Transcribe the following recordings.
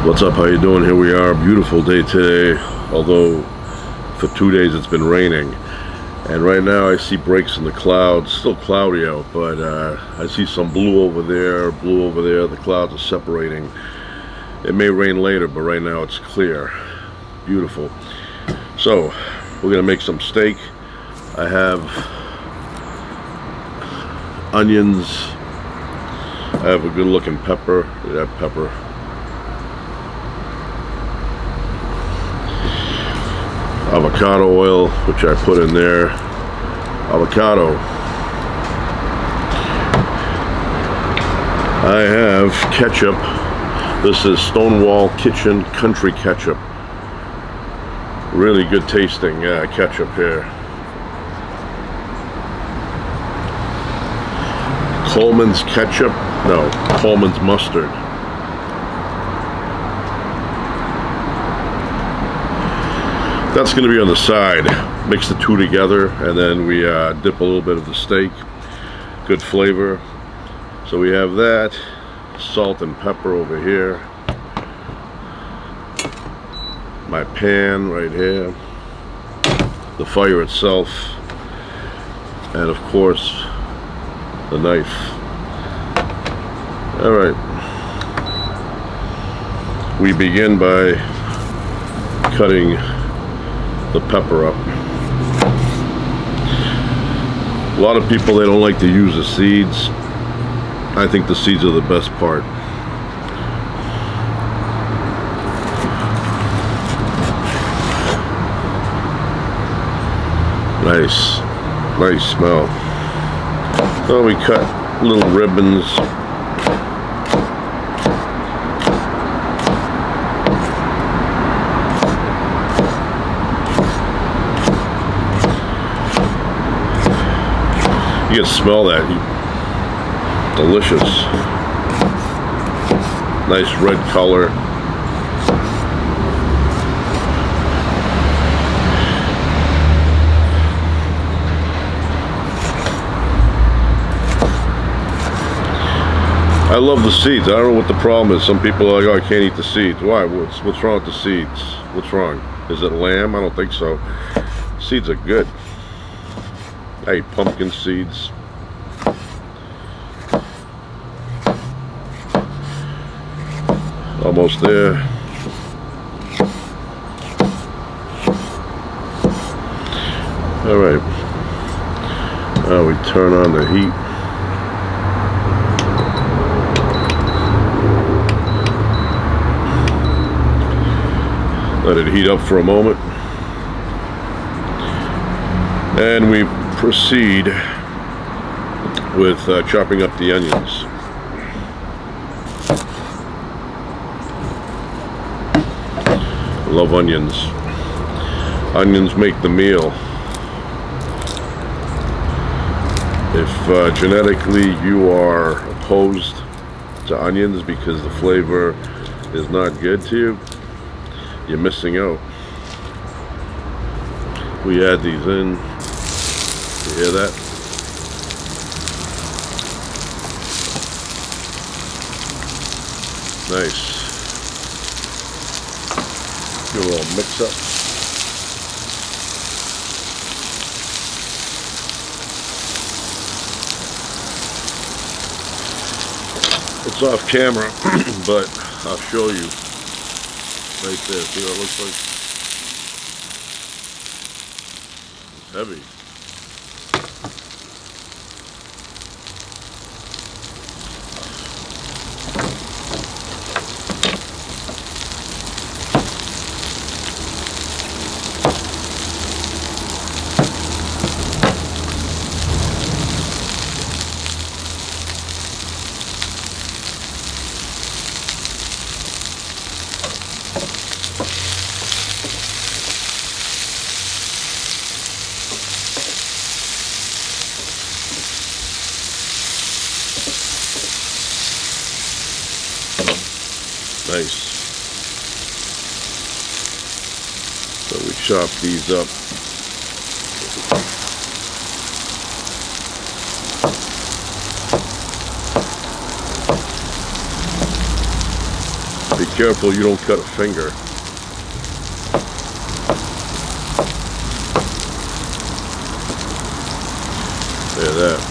What's up? How you doing? Here we are. Beautiful day today, although for 2 days it's been raining. And right now I see breaks in the clouds. Still cloudy out, but I see some blue over there, blue over there. The clouds are separating. It may rain later, but right now it's clear. Beautiful. So we're gonna make some steak. I have onions. I have a good looking pepper. Look at that pepper. Avocado oil, which I put in there. Avocado. I have ketchup. This is Stonewall Kitchen Country Ketchup. Really good tasting ketchup here. Coleman's ketchup. No, Coleman's mustard. That's going to be on the side. Mix the two together, and then we dip a little bit of the steak. Good flavor. So we have that. Salt and pepper over here. My pan right here. The fire itself. And of course, the knife. Alright. We begin by cutting the pepper up. A lot of people, they don't like to use the seeds. I think the seeds are the best part. Nice smell. So we cut little ribbons. You can smell that. Delicious. Nice red color. I love the seeds. I don't know what the problem is. Some people are like, oh, I can't eat the seeds. Why? What's wrong with the seeds? What's wrong? Is it lamb? I don't think so. Seeds are good. I eat pumpkin seeds. Almost there. All right. Now we turn on the heat. Let it heat up for a moment. And we proceed with chopping up the onions. Love onions. Onions make the meal. If genetically you are opposed to onions because the flavor is not good to you, you're missing out. We add these in. You hear that? Nice. Do a little mix up. It's off camera, but I'll show you right there. See what it looks like? It's heavy. Nice. So we chop these up. Careful you don't cut a finger. Look at that.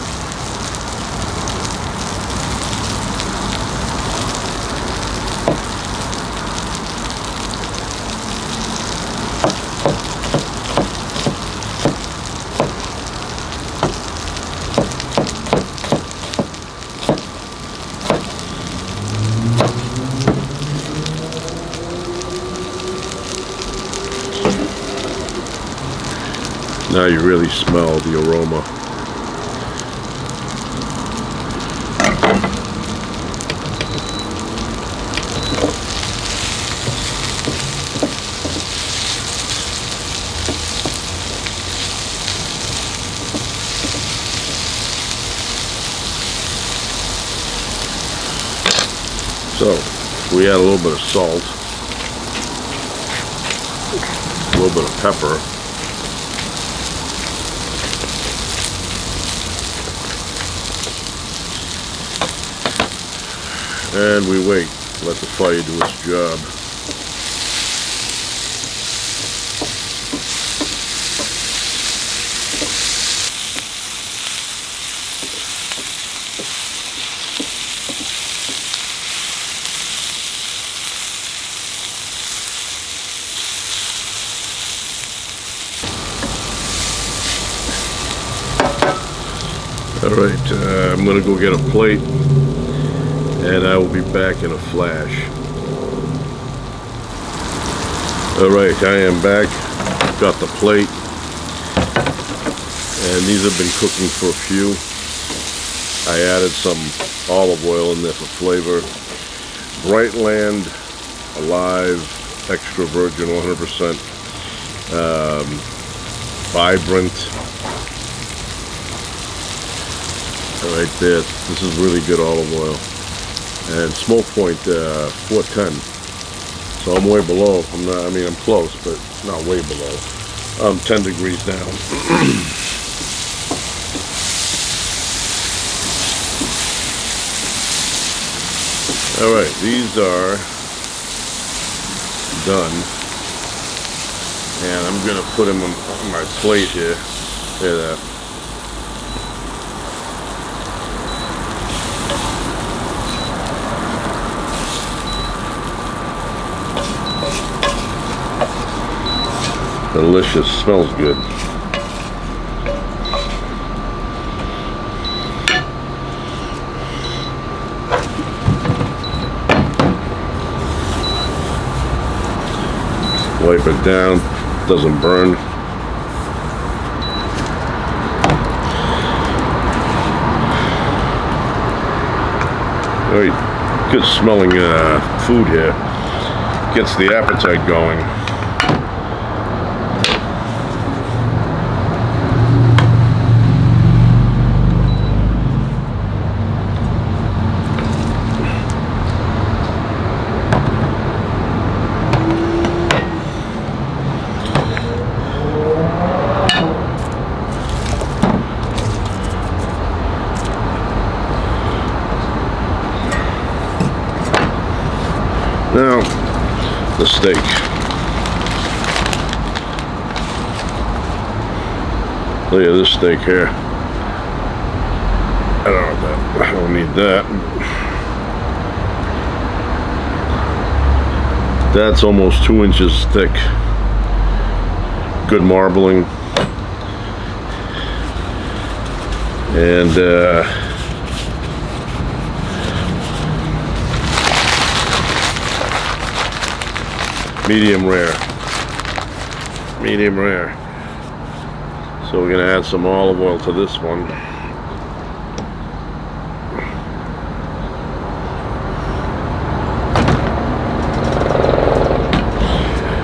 Now you really smell the aroma. So we add a little bit of salt, a little bit of pepper. And we wait, let the fire do its job. Alright, I'm going to go get a plate. And I will be back in a flash. Alright, I am back. Got the plate. And these have been cooking for a few. I added some olive oil in there for flavor. Brightland Alive Extra Virgin 100% Vibrant. Right there. This is really good olive oil. And smoke point 410. So I'm way below. I'm close, but not way below. I'm 10 degrees down. Alright, these are done. And I'm gonna put them on my plate here. Look at that. Delicious, smells good. Wipe it down, doesn't burn. Very good smelling food here. Gets the appetite going. Now, the steak. Look at this steak here. I don't need that. That's almost 2 inches thick. Good marbling. And medium rare. Medium rare. So we're going to add some olive oil to this one.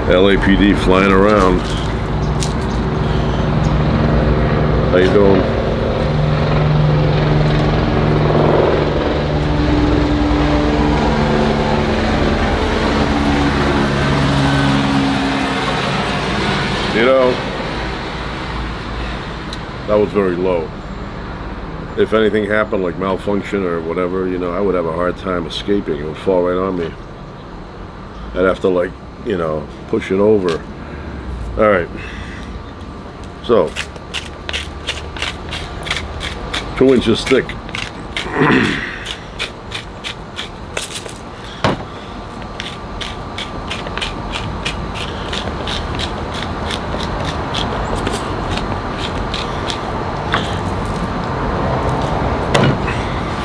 LAPD flying around. How you doing? You know, that was very low. If anything happened, like malfunction or whatever, you know, I would have a hard time escaping. It would fall right on me. I'd have to, like, you know, push it over. All right. So, 2 inches thick.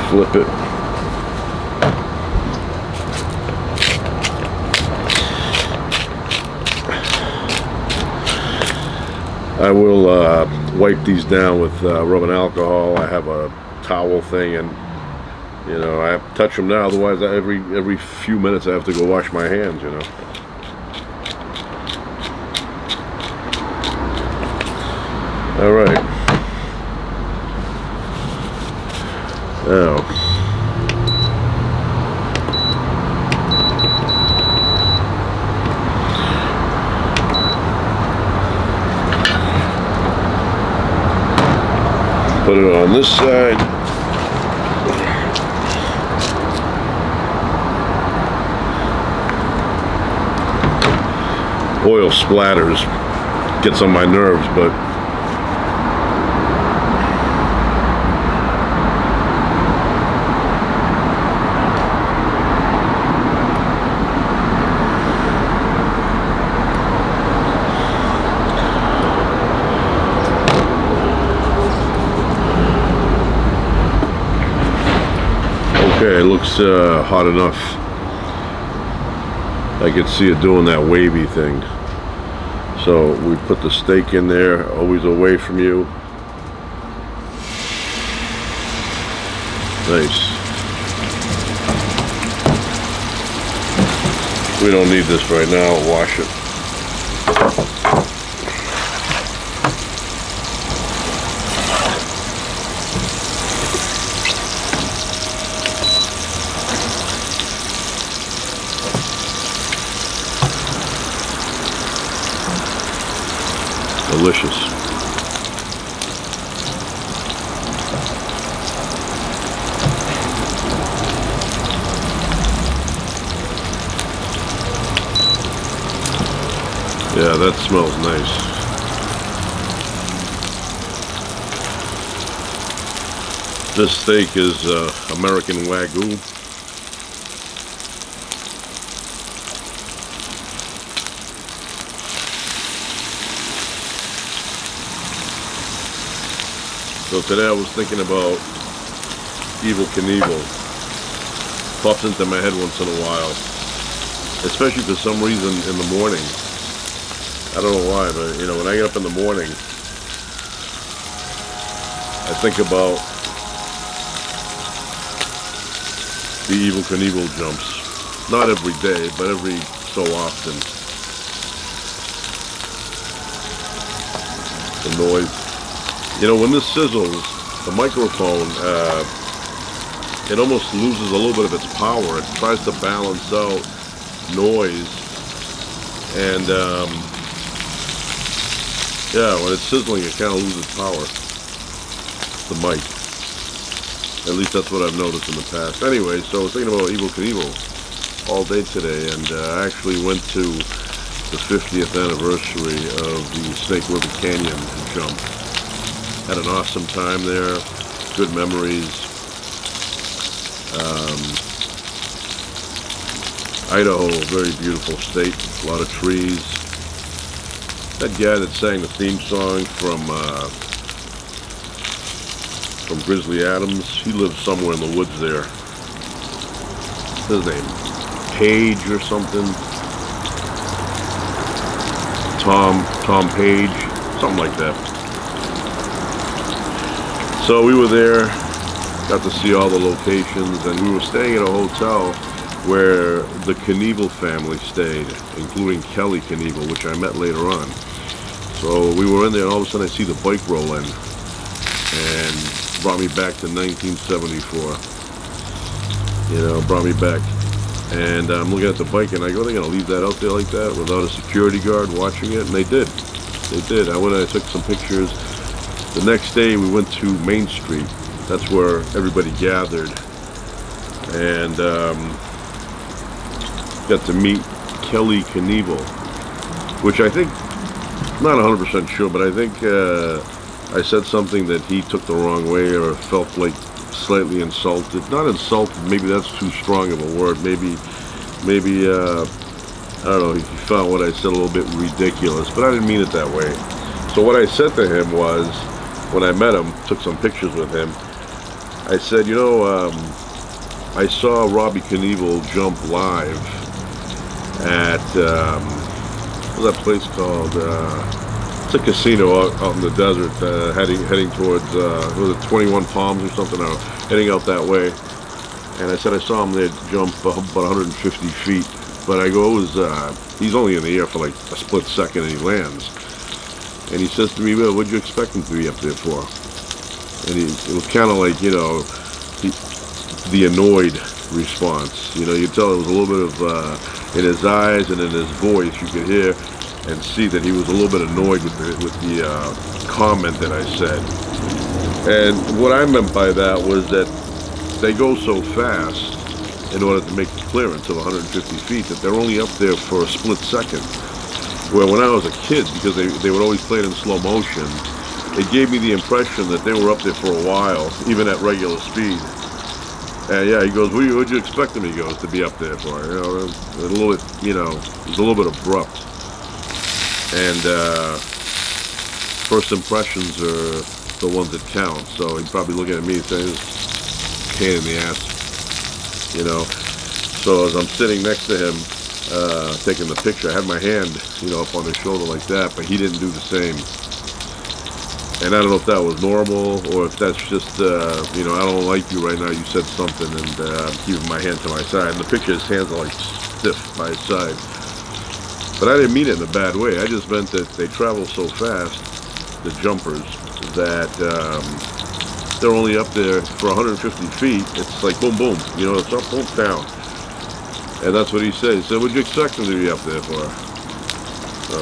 Flip it. I will wipe these down with rubbing alcohol. I have a towel thing, and you know, I have to touch them now. Otherwise, every few minutes I have to go wash my hands. You know. All right. Now, put it on this side. Oil splatters, gets on my nerves, but okay, it looks hot enough. I could see it doing that wavy thing. So we put the steak in there, always away from you. Nice. We don't need this right now, I'll wash it. Delicious. Yeah, that smells nice. This steak is American Wagyu. So today I was thinking about Evel Knievel. Pops into my head once in a while, especially for some reason in the morning. I don't know why, but you know, when I get up in the morning, I think about the Evel Knievel jumps. Not every day, but every so often. The noise. You know, when this sizzles, the microphone, it almost loses a little bit of its power. It tries to balance out noise, and yeah, when it's sizzling, it kind of loses power, the mic. At least that's what I've noticed in the past. Anyway, so I was thinking about Evel Knievel all day today, and I actually went to the 50th anniversary of the Snake River Canyon jump. Had an awesome time there, good memories. Idaho, very beautiful state, a lot of trees. That guy that sang the theme song from Grizzly Adams, he lives somewhere in the woods there. What's his name? Page or something? Tom Page, something like that. So we were there, got to see all the locations, and we were staying at a hotel where the Knievel family stayed, including Kelly Knievel, which I met later on. So we were in there, and all of a sudden I see the bike roll in, and brought me back to 1974. You know, brought me back. And I'm looking at the bike, and I go, they're going to leave that out there like that without a security guard watching it? And they did. They did. I went and I took some pictures. The next day we went to Main Street. That's where everybody gathered, and got to meet Knievel, which I think, not 100% sure, but I think I said something that he took the wrong way or felt like slightly insulted. Not insulted, maybe that's too strong of a word. Maybe I don't know, he found what I said a little bit ridiculous, but I didn't mean it that way. So what I said to him was, when I met him, took some pictures with him, I said, I saw Robbie Knievel jump live at, what's that place called? It's a casino out in the desert, heading towards, was it 21 Palms or something, or heading out that way. And I said I saw him there jump about 150 feet. But I go, he's only in the air for like a split second and he lands. And he says to me, well, what'd you expect him to be up there for? And it was kind of like, the annoyed response. You tell it was a little bit of, in his eyes and in his voice, you could hear and see that he was a little bit annoyed with the comment that I said. And what I meant by that was that they go so fast in order to make the clearance of 150 feet that they're only up there for a split second. Where when I was a kid, because they would always play it in slow motion, it gave me the impression that they were up there for a while, even at regular speed. And yeah, he goes, what'd you expect him, he goes, to be up there for? A little bit, it was a little bit abrupt. And first impressions are the ones that count. So he's probably looking at me and saying, pain in the ass. So as I'm sitting next to him, taking the picture, I had my hand, up on his shoulder like that, but he didn't do the same. And I don't know if that was normal, or if that's just, I don't like you right now, you said something, and I'm keeping my hand to my side. And the picture, his hands are like stiff by his side. But I didn't mean it in a bad way. I just meant that they travel so fast, the jumpers, that they're only up there for 150 feet. It's like boom, boom. It's up, boom, down. And that's what he said. He said, what'd you expect him to be up there for? So,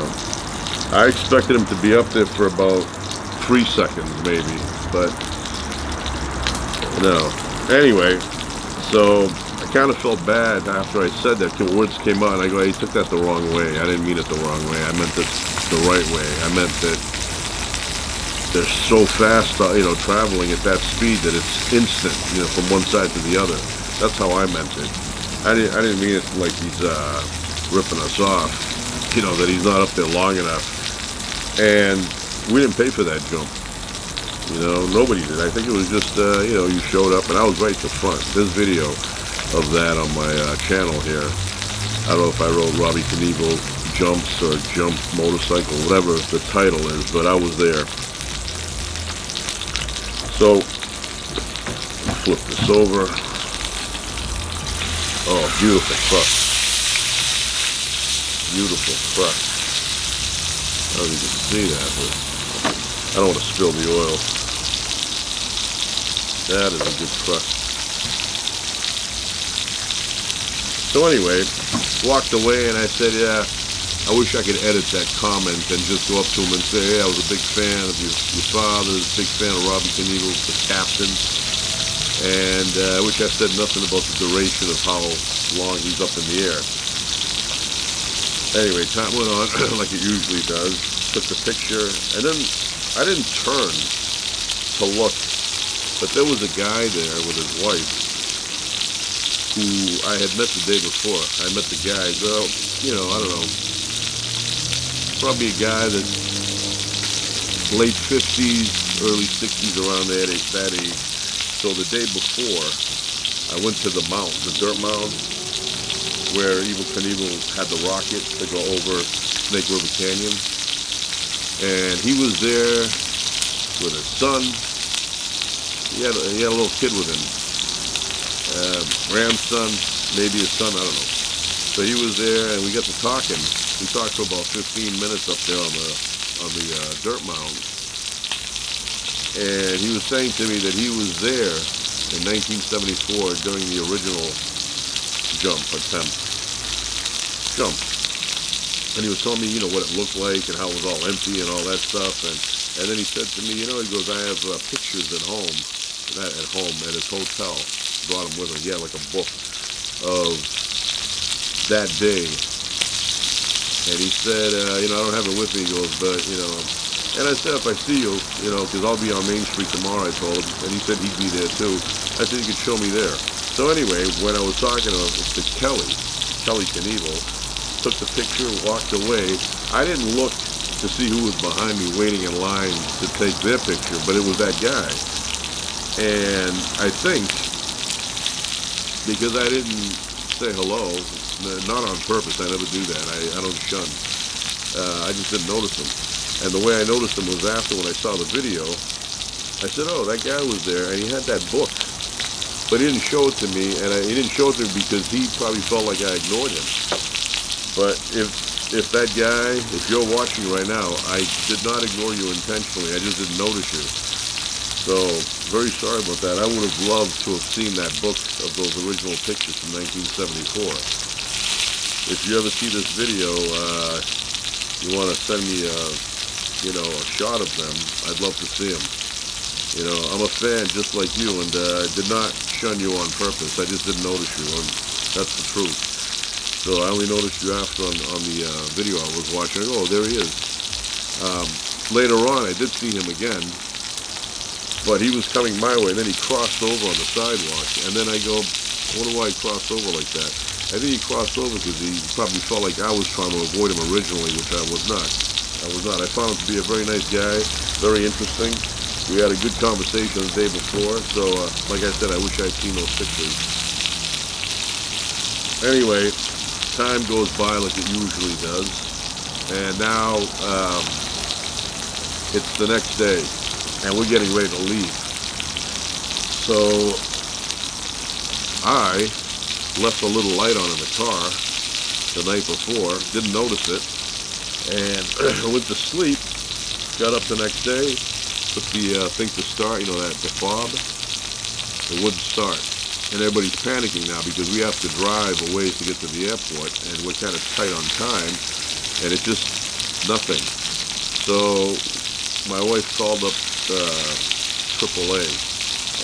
I expected him to be up there for about 3 seconds, maybe. But, no. Anyway, so I kind of felt bad after I said that. Words came out, and I go, hey, he took that the wrong way. I didn't mean it the wrong way. I meant it the right way. I meant that they're so fast, traveling at that speed that it's instant, from one side to the other. That's how I meant it. I didn't mean it like he's ripping us off, that he's not up there long enough. And we didn't pay for that jump. Nobody did. I think it was just, you showed up, and I was right to front. There's video of that on my channel here. I don't know if I wrote Robbie Knievel jumps or jump motorcycle, whatever the title is, but I was there. So, flip this over. Oh, beautiful truck. Beautiful truck. I don't know if you can see that, but I don't want to spill the oil. That is a good truck. So anyway, walked away and I said, yeah, I wish I could edit that comment and just go up to him and say, hey, I was a big fan of your father, a big fan of Robbie Knievel, the captain. And I wish I said nothing about the duration of how long he's up in the air. Anyway, time went on like it usually does. Took the picture, and then I didn't turn to look, but there was a guy there with his wife who I had met the day before. I met the guy, well, I don't know, probably a guy that's late 50s, early 60s, around that age. So the day before, I went to the mound, the dirt mound, where Evel Knievel had the rocket to go over Snake River Canyon. And he was there with his son. He had a little kid with him. Grandson, maybe his son, I don't know. So he was there, and we got to talking. We talked for about 15 minutes up there on the dirt mound. And he was saying to me that he was there in 1974 during the original jump. And he was telling me, what it looked like and how it was all empty and all that stuff. And then he said to me, he goes, I have pictures at home at his hotel. Brought him with him. He had like a book of that day And he said, I don't have it with me. He goes, but, and I said, if I see you, because I'll be on Main Street tomorrow, I told him. And he said he'd be there too. I said, you could show me there. So anyway, when I was talking to Kelly Knievel, took the picture, walked away. I didn't look to see who was behind me waiting in line to take their picture, but it was that guy. And I think, because I didn't say hello, not on purpose, I never do that, I don't shun. I just didn't notice him. And the way I noticed him was after, when I saw the video, I said, oh, that guy was there, and he had that book. But he didn't show it to me, and he didn't show it to me because he probably felt like I ignored him. But if that guy, if you're watching right now, I did not ignore you intentionally, I just didn't notice you. So, very sorry about that. I would have loved to have seen that book of those original pictures from 1974. If you ever see this video, you want to send me a shot of them, I'd love to see them. I'm a fan just like you, and I did not shun you on purpose. I just didn't notice you, and that's the truth. So I only noticed you after on the video I was watching. Oh, there he is. Later on, I did see him again, but he was coming my way, and then he crossed over on the sidewalk, and then I go, I wonder why he crossed over like that. I think he crossed over because he probably felt like I was trying to avoid him originally, which I was not. I found him to be a very nice guy, very interesting. We had a good conversation the day before, so like I said, I wish I'd seen those pictures. Anyway, time goes by like it usually does, and now it's the next day, and we're getting ready to leave. So I left a little light on in the car the night before, didn't notice it, and I went to sleep, got up the next day, put the thing to start, the fob, it wouldn't start. And everybody's panicking now because we have to drive a ways to get to the airport, and we're kind of tight on time, and it's just nothing. So my wife called up AAA,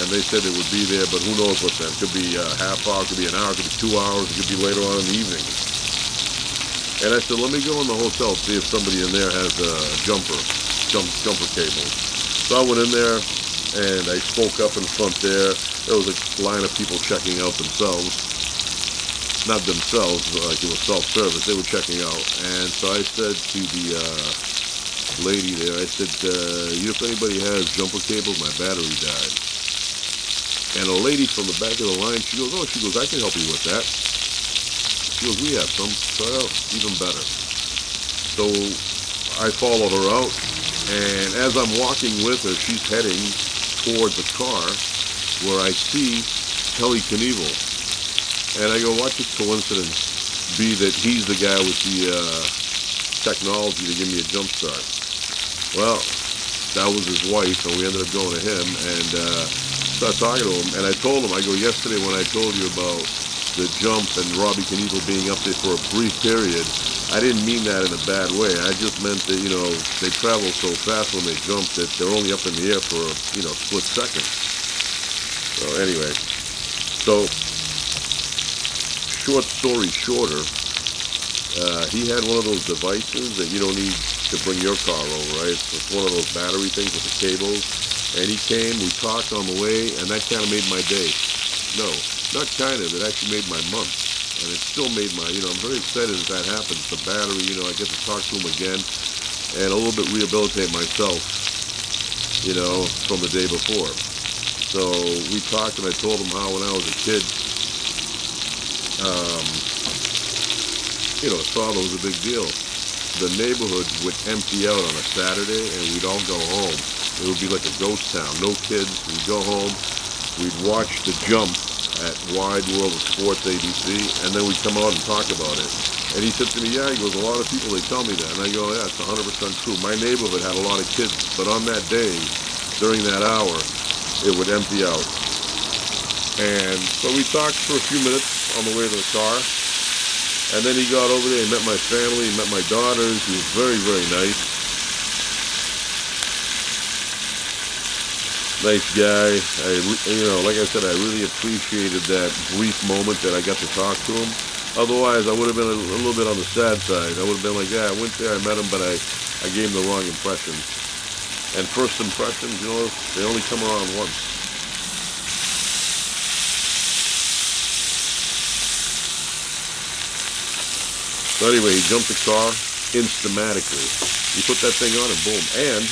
and they said it would be there, but who knows what time. It could be a half hour, it could be an hour, it could be 2 hours, it could be later on in the evening. And I said, let me go in the hotel, see if somebody in there has a jumper cable. So I went in there, and I spoke up in front there. There was a line of people checking out themselves. Not themselves, like it was self-service. They were checking out. And so I said to the lady there, I said, if anybody has jumper cables, my battery died. And a lady from the back of the line, she goes, I can help you with that. She goes, we have some. So, even better. So I followed her out. And as I'm walking with her, she's heading towards the car where I see Kelly Knievel. And I go, watch this coincidence be that he's the guy with the technology to give me a jump start. Well, that was his wife, and we ended up going to him and started talking to him. And I told him, I go, yesterday when I told you about the jump and Robbie Knievel being up there for a brief period, I didn't mean that in a bad way. I just meant that, they travel so fast when they jump that they're only up in the air for a, split second. So anyway, short story shorter, he had one of those devices that you don't need to bring your car over, right? It's one of those battery things with the cables. And he came, we talked on the way, and that kind of made my day. No, not kind of, it actually made my month. And it still made my, I'm very excited that happens. The battery, I get to talk to him again and a little bit rehabilitate myself, from the day before. So we talked, and I told him how when I was a kid, travel was a big deal. The neighborhood would empty out on a Saturday, and we'd all go home. It would be like a ghost town. No kids. We'd go home. We'd watch the jump at Wide World of Sports ABC, and then we'd come out and talk about it. And he said to me, he goes, a lot of people, they tell me that. And I go, yeah, it's 100% true. My neighborhood had a lot of kids, but on that day, during that hour, it would empty out. And so we talked for a few minutes on the way to the car, and then he got over there and met my family, met my daughters. He was very, very nice. Nice guy. Like I said, I really appreciated that brief moment that I got to talk to him. Otherwise, I would have been a little bit on the sad side. I would have been like, yeah, I went there, I met him, but I gave him the wrong impression. And first impressions, you know, they only come around once. So anyway, he jumped the car instamatically. You put that thing on and boom. And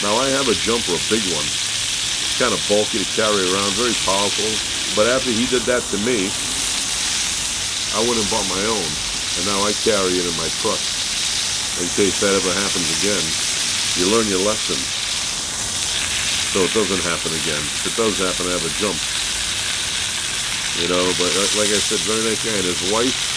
now I have a jumper, a big one. It's kind of bulky to carry around, very powerful. But after he did that to me, I went and bought my own. And now I carry it in my truck. In case that ever happens again, you learn your lesson. So it doesn't happen again. If it does happen, I have a jump. You know, but like I said, very nice guy. And his wife,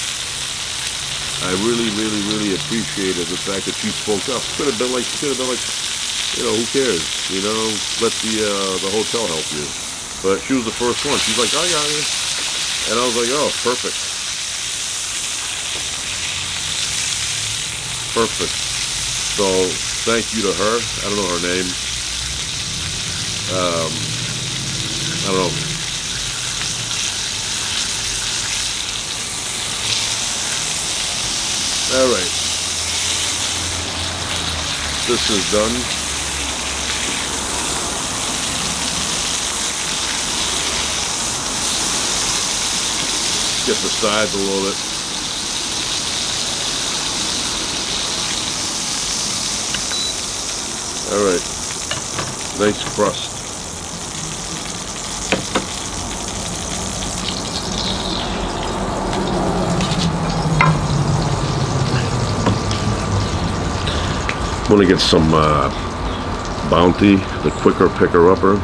I really, really, really appreciated the fact that she spoke up. Could have been like, you know, who cares? You know, let the hotel help you. But she was the first one. She's like, I got you. And I was like, oh, perfect. Perfect. So thank you to her. I don't know her name. I don't know. All right, this is done. Get the sides a little bit. All right, nice crust. I'm gonna get some Bounty, the quicker picker-upper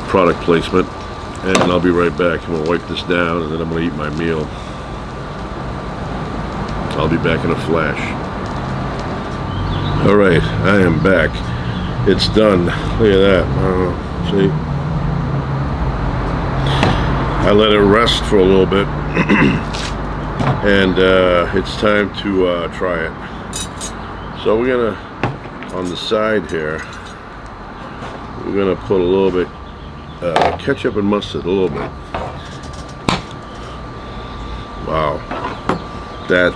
product placement, and I'll be right back. I'm gonna wipe this down, and then I'm gonna eat my meal. I'll be back in a flash. All right, I am back. It's done. Look at that. See? I let it rest for a little bit, and it's time to try it. So we're gonna, on the side here, we're gonna put a little bit ketchup and mustard, a little bit. Wow, that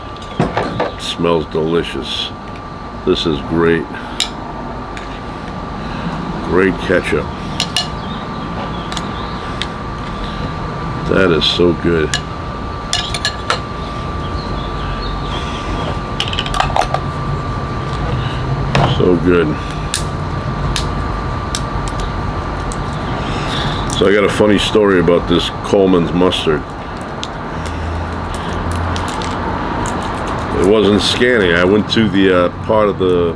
smells delicious. This is great. Great ketchup. That is so good. So good. So I got a funny story about this Coleman's mustard. It wasn't scanning. I went to the part of the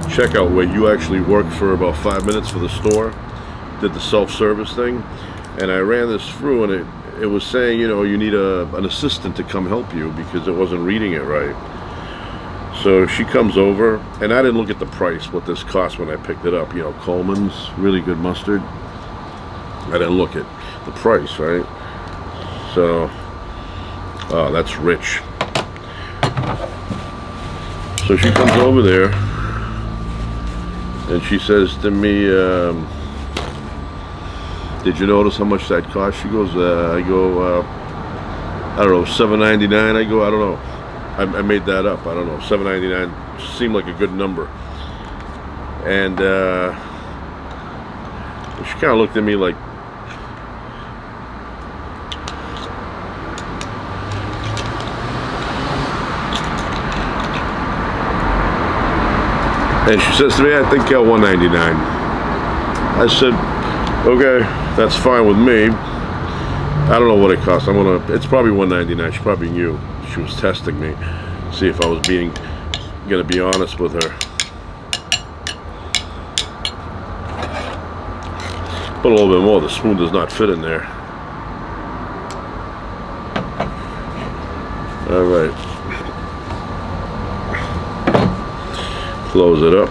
checkout where you actually worked for about 5 minutes for the store, did the self-service thing, and I ran this through, and it was saying, you know, you need an assistant to come help you because it wasn't reading it right. So she comes over, and I didn't look at the price, what this cost when I picked it up. You know, Coleman's, really good mustard. I didn't look at the price, right? So, oh, that's rich. So she comes over there, and she says to me, did you notice how much that cost? She goes, I go, I don't know, $7.99. I go, I don't know. I made that up. I don't know. $7.99 seemed like a good number. And she kind of looked at me like, and she says to me, I think $1.99. I said, okay, that's fine with me. I don't know what it costs. It's probably $1.99. She probably knew. She was testing me, see if I was gonna be honest with her. Put a little bit more. The spoon does not fit in there. All right. Close it up.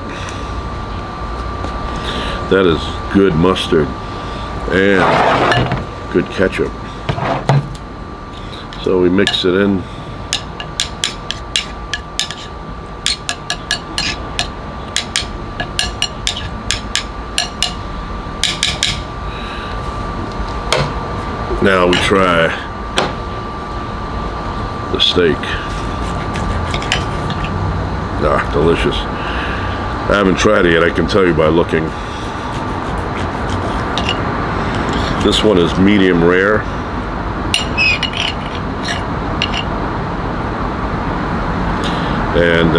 That is good mustard and good ketchup. So we mix it in. Now we try steak. Ah, delicious. I haven't tried it yet, I can tell you by looking. This one is medium rare. And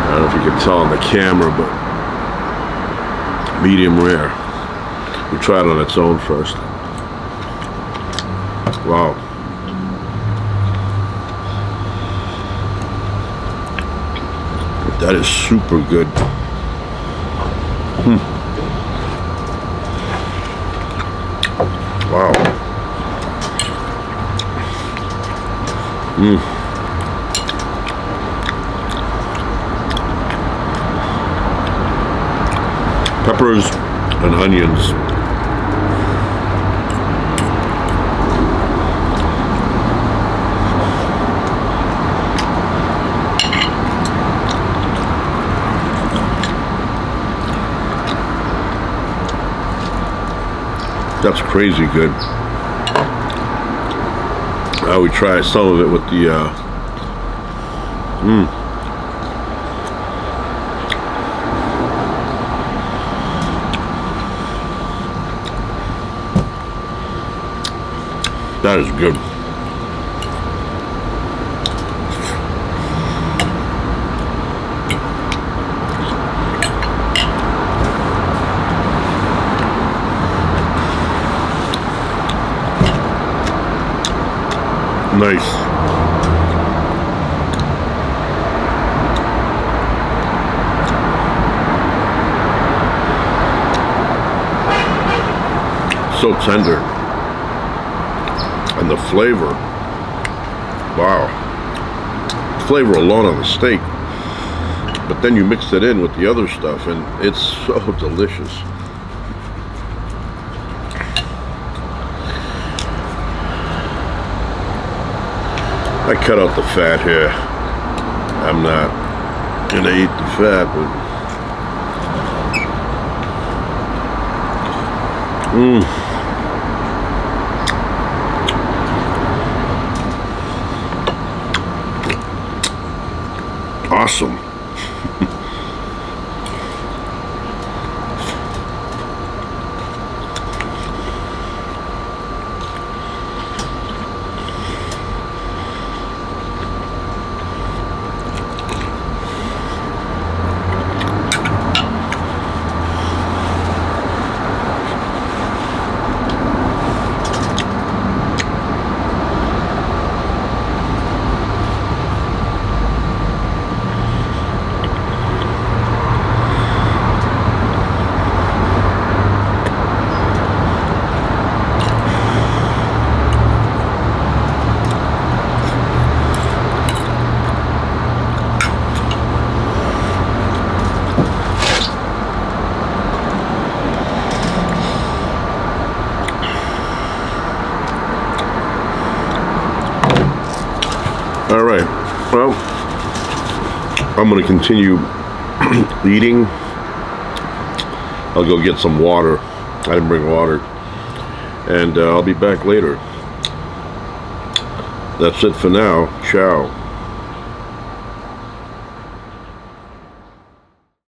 I don't know if you can tell on the camera, but medium rare. We tried it on its own first. Wow. That is super good. Wow. Peppers and onions. That's crazy good. We try some of it with the that is good. Nice. So tender. And the flavor. Wow. Flavor alone on the steak. But then you mix it in with the other stuff and it's so delicious. I cut out the fat here. I'm not gonna eat the fat, but awesome. All right, well, I'm going to continue eating. I'll go get some water. I didn't bring water. And I'll be back later. That's it for now. Ciao.